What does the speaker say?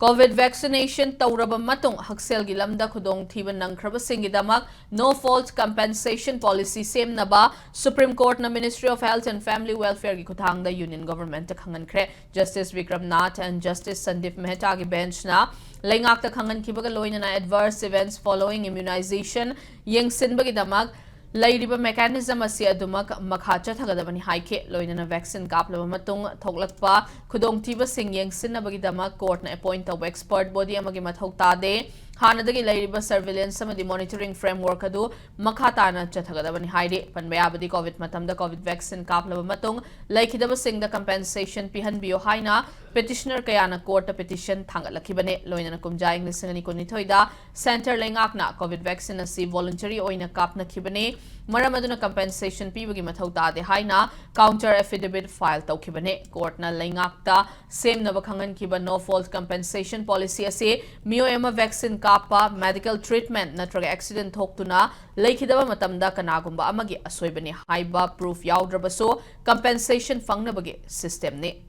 COVID vaccination tauraba matung haksel gilamda khudong thiba nangkraba singidamak no fault compensation policy same naba Supreme Court na Ministry of Health and Family Welfare gi kuthang da Union Government ta khangan khre Justice Vikram Nath and Justice Sandeep Mehta gi bench na laingak ta khangan kibaga loina na adverse events following immunization yengsin bagi damak Lairiba mechanism asi adumak makhacha thagadabani haike loina vaccine kaplaba matung thoklakpa khudong thiba sing yengsin bagi dama court na appoint taw expert body amagi mathau tade hanadagi lairiba surveillance amadi monitoring framework adu makhata na chathagadabani haide panbayabadi covid matamda covid vaccine kaplaba matung laikhidaba sing da compensation pihan bio haina petitioner kayana court petition thangalakibane loina na kumjai ngisangani konithoida center lengakna covid vaccine asi voluntary oina kapna khibane maram aduna compensation pibagi mathau tade haina counter affidavit file tawkhibane court na lengakta same na bakhangan kiba no fault compensation policy ase mioema vaccine kapa medical treatment natraga accident thoktuna leikhidaba matamda kanagumba amagi asoibani haiba proof yaudраbaso compensation fangnabagi system ne